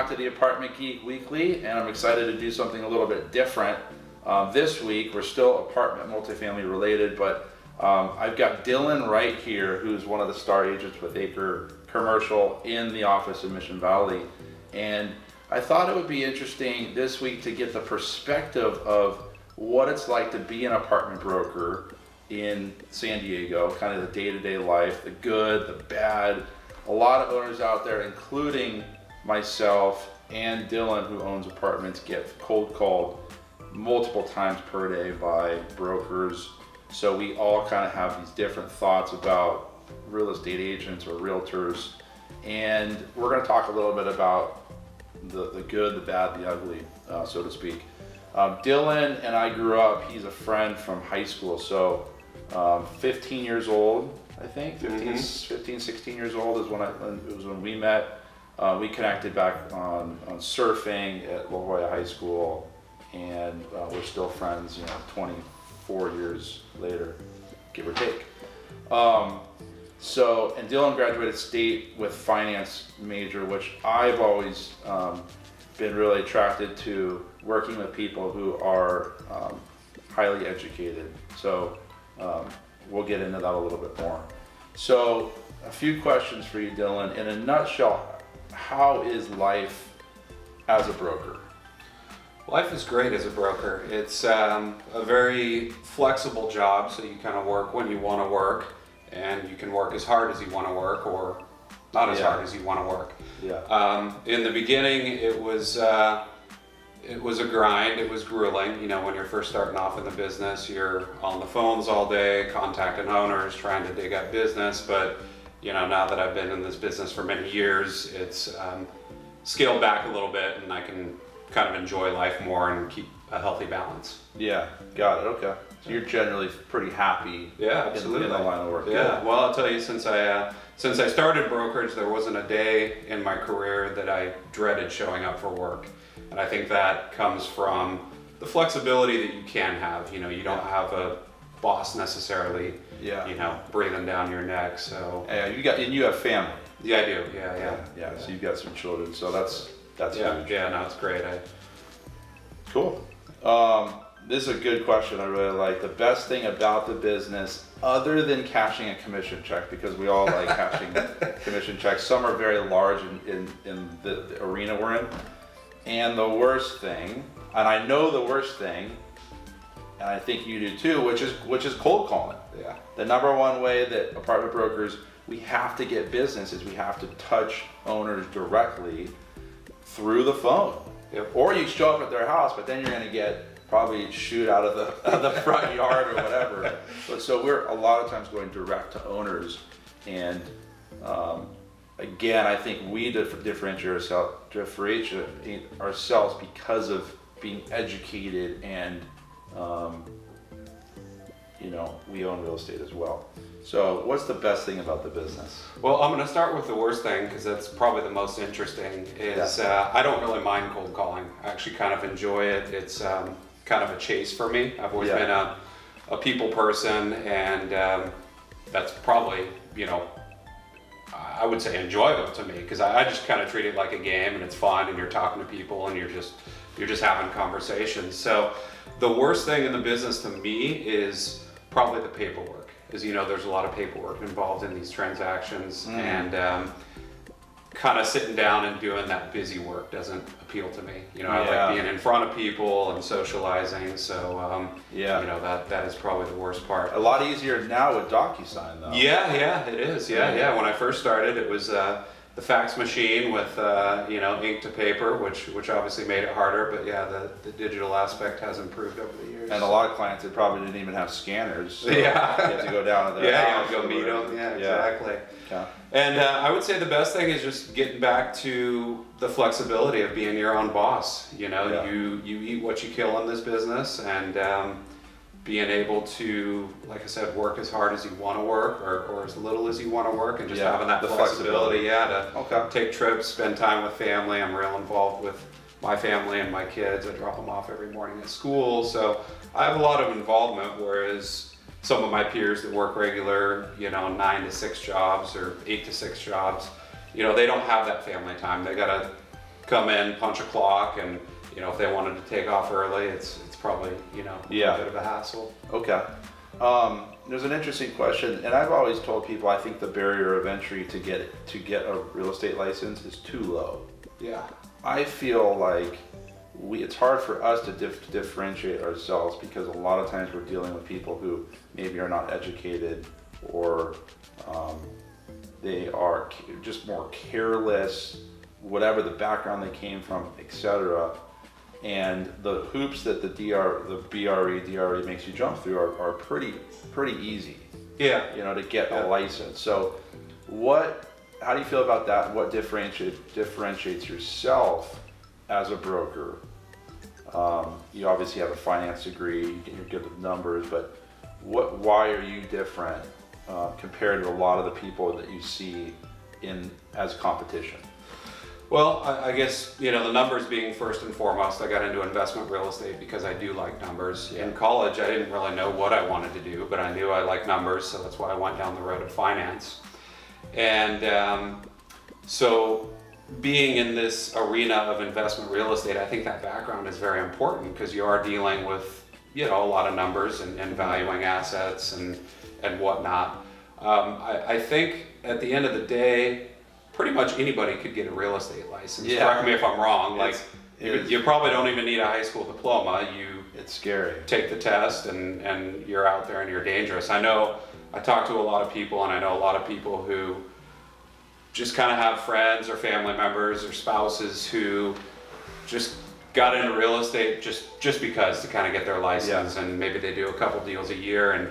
back to the Apartment Geek Weekly, and I'm excited to do something a little bit different. This week, we're still apartment multifamily related, but I've got Dylan right here, who's one of the star agents with Acre Commercial in the office in Mission Valley. And I thought it would be interesting this week to get the perspective of what it's like to be an apartment broker in San Diego, kind of the day-to-day life, the good, the bad. A lot of owners out there, including myself and Dylan, who owns apartments, get cold called multiple times per day by brokers. So we all kind of have these different thoughts about real estate agents or realtors. And we're going to talk a little bit about the good, the bad, the ugly, so to speak. Dylan and I grew up, he's a friend from high school. So 15 years old, I think, 15, 16 years old is when we met. We connected back on surfing at La Jolla High School, and we're still friends, 24 years later, give or take. And Dylan graduated state with finance major, which I've always been really attracted to, working with people who are highly educated. So we'll get into that a little bit more. So a few questions for you, Dylan. In a nutshell, how is life as a broker? Life is great as a broker. It's a very flexible job, so you kind of work when you want to work, and you can work as hard as you want to work or not as hard as you want to work. Yeah. In the beginning, it was a grind. It was grueling. When you're first starting off in the business, you're on the phones all day, contacting owners, trying to dig up business. But now that I've been in this business for many years, it's scaled back a little bit, and I can kind of enjoy life more and keep a healthy balance. Yeah, got it. Okay. So you're generally pretty happy. Yeah, absolutely. In the line of work. Yeah. Well, I'll tell you, since I started brokerage, there wasn't a day in my career that I dreaded showing up for work. And I think that comes from the flexibility that you can have. You don't have a boss necessarily, breathing down your neck. So you have family. Yeah, I do. Yeah. So you've got some children. So that's huge. Yeah, no, it's great. Cool. This is a good question. I really like. The best thing about the business, other than cashing a commission check, because we all like cashing commission checks. Some are very large in the arena we're in. And the worst thing, and I know the worst thing, and I think you do too, which is cold calling. Yeah. The number one way that apartment brokers, we have to get business is we have to touch owners directly through the phone. Yep. Or you show up at their house, but then you're going to get probably shoot out of the front yard or whatever. So we're a lot of times going direct to owners, and again, I think we differentiate ourselves because of being educated, and we own real estate as well. So what's the best thing about the business? Well, I'm going to start with the worst thing, because that's probably the most interesting, is I don't really mind cold calling. I actually kind of enjoy it. It's kind of a chase for me. I've always been a people person, and that's probably, I would say enjoyable to me, because I just kind of treat it like a game, and it's fun, and you're talking to people, and you're just having conversations. So the worst thing in the business to me is probably the paperwork. As there's a lot of paperwork involved in these transactions, and kind of sitting down and doing that busy work doesn't appeal to me. I like being in front of people and socializing. So that is probably the worst part. A lot easier now with DocuSign though. Yeah, it is. Yeah. When I first started, it was the fax machine with ink to paper, which obviously made it harder. But the digital aspect has improved over the years. And a lot of clients that probably didn't even have scanners. So you have to go down to their house. Go meet them. Yeah, exactly. Yeah. And I would say the best thing is just getting back to the flexibility of being your own boss. You eat what you kill in this business, and being able to, like I said, work as hard as you want to work, or as little as you want to work, and just having that flexibility. To take trips, spend time with family. I'm real involved with my family and my kids. I drop them off every morning at school, so I have a lot of involvement, whereas some of my peers that work regular, 9 to 6 jobs or 8 to 6 jobs, they don't have that family time. They gotta come in, punch a clock, and if they wanted to take off early, it's probably a Yeah. bit of a hassle. Okay. There's an interesting question, and I've always told people I think the barrier of entry to get a real estate license is too low. Yeah. I feel like it's hard for us to differentiate ourselves because a lot of times we're dealing with people who maybe are not educated, or they are just more careless, whatever the background they came from, etc. And the hoops that the DRE makes you jump through are pretty easy. Yeah. To get a license. So how do you feel about that? What differentiates yourself as a broker? You obviously have a finance degree, you're good with numbers, but why are you different compared to a lot of the people that you see as competition? Well, I guess, the numbers being first and foremost. I got into investment real estate because I do like numbers. Yeah. In college, I didn't really know what I wanted to do, but I knew I liked numbers, so that's why I went down the road of finance. And so being in this arena of investment real estate, I think that background is very important because you are dealing with, a lot of numbers and valuing assets and whatnot. I think at the end of the day, pretty much anybody could get a real estate license. Yeah. Correct me if I'm wrong. You probably don't even need a high school diploma. It's scary. Take the test and you're out there and you're dangerous. I talk to a lot of people, and I know a lot of people who just kind of have friends or family members or spouses who just got into real estate just because to kind of get their license. Yeah. And maybe they do a couple deals a year, and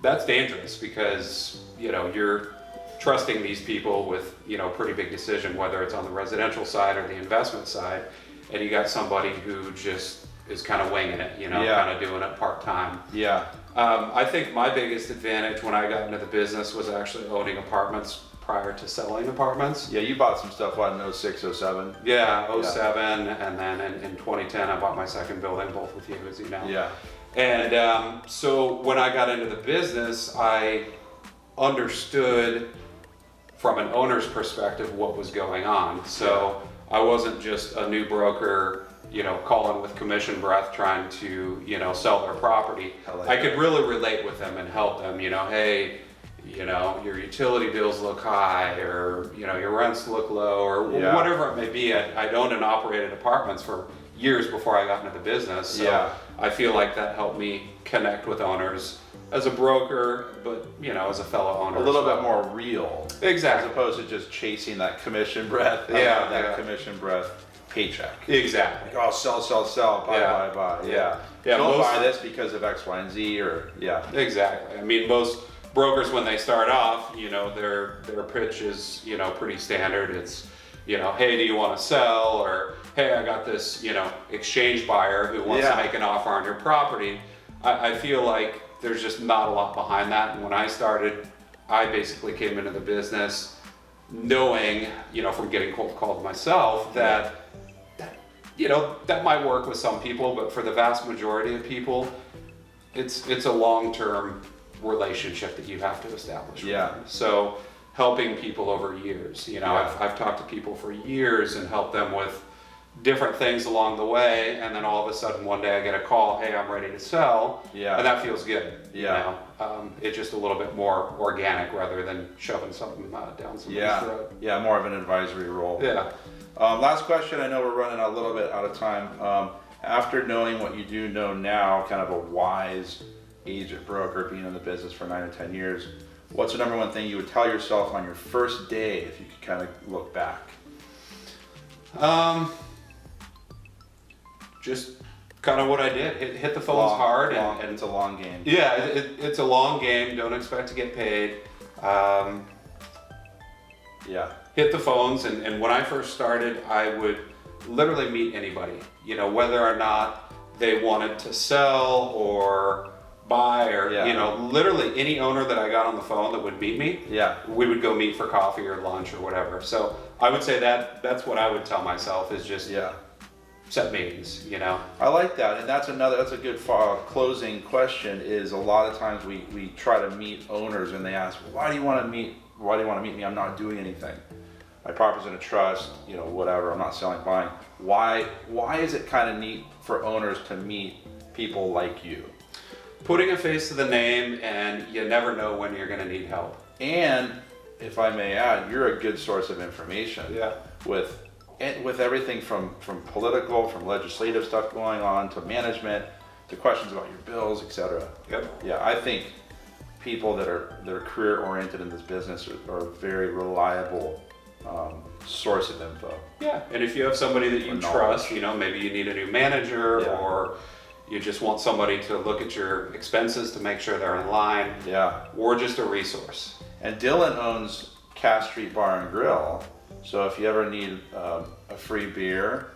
that's dangerous because you're trusting these people with pretty big decision, whether it's on the residential side or the investment side, and you got somebody who just is kind of winging it, kind of doing it part-time. Yeah. I think my biggest advantage when I got into the business was actually owning apartments prior to selling apartments. Yeah, you bought some stuff in 06, 07. Yeah, 07, and then in 2010 I bought my second building, both with you, as you know. Yeah. And so when I got into the business, I understood from an owner's perspective what was going on. So I wasn't just a new broker, calling with commission breath trying to, sell their property. I could really relate with them and help them, hey, your utility bills look high, or, your rents look low, or whatever it may be. I'd owned and operated apartments for years before I got into the business. So I feel like that helped me connect with owners as a broker, but as a fellow owner. A little bit more real. Exactly. As opposed to just chasing that commission breath. Commission breath paycheck. Exactly. Like, sell, buy. Yeah. Don't buy this because of X, Y, and Z, or Exactly. I mean, most brokers, when they start off, their pitch is, pretty standard. It's, hey, do you want to sell? Or, hey, I got this, exchange buyer who wants to make an offer on your property. I feel like there's just not a lot behind that. And when I started, I basically came into the business knowing, from getting cold called myself, that might work with some people, but for the vast majority of people, it's a long-term relationship that you have to establish. Yeah. So helping people over years, I've talked to people for years and helped them with different things along the way, and then all of a sudden one day I get a call, hey, I'm ready to sell. Yeah. And that feels good. Yeah. It's just a little bit more organic rather than shoving something down somebody's throat. Yeah, more of an advisory role. Yeah. Last question, I know we're running a little bit out of time. After knowing what you do know now, kind of a wise agent broker, being in the business for 9 or 10 years, what's the number one thing you would tell yourself on your first day if you could kind of look back? Just kind of what I did. Hit the phones hard. And it's a long game. Yeah, it's a long game. Don't expect to get paid. Hit the phones. And when I first started, I would literally meet anybody, whether or not they wanted to sell or buy or, literally any owner that I got on the phone that would meet me, we would go meet for coffee or lunch or whatever. So I would say that's what I would tell myself is just set meetings, I like that, and that's a good closing question. Is a lot of times we try to meet owners and they ask, why do you want to meet me? I'm not doing anything. my property's in a trust, you know, whatever, I'm not selling, buying. Why is it kind of neat for owners to meet people like you? Putting a face to the name, and you never know when you're gonna need help. And if I may add, you're a good source of information. Yeah. With everything from political, from legislative stuff going on, to management, to questions about your bills, etc. Yep. Yeah, I think people that are career oriented in this business are a very reliable source of info. Yeah, and if you have somebody that you trust, you know, maybe you need a new manager, Yeah. or you just want somebody to look at your expenses to make sure they're in line. Yeah. Or just a resource. And Dylan owns Cass Street Bar and Grill, so if you ever need a free beer,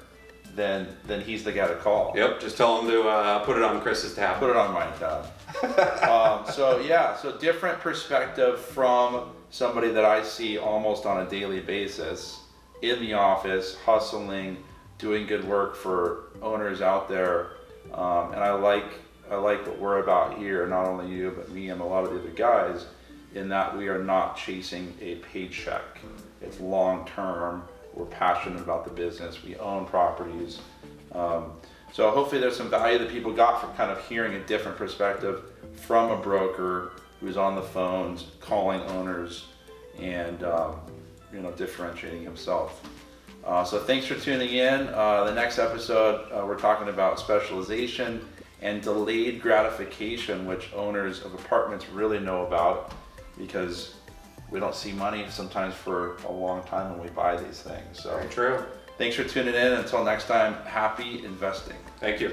then he's the guy to call. Yep, just tell them to put it on Chris's tab. Put it on my tab. So different perspective from somebody that I see almost on a daily basis in the office, hustling, doing good work for owners out there. And I like what we're about here, not only you, but me and a lot of the other guys, in that we are not chasing a paycheck. It's long term. We're passionate about the business. We own properties. So hopefully there's some value that people got from kind of hearing a different perspective from a broker who's on the phones, calling owners, and differentiating himself. So thanks for tuning in. The next episode, we're talking about specialization and delayed gratification, which owners of apartments really know about, because we don't see money sometimes for a long time when we buy these things. So Very true. thanks for tuning in. Until next time, happy investing. Thank you.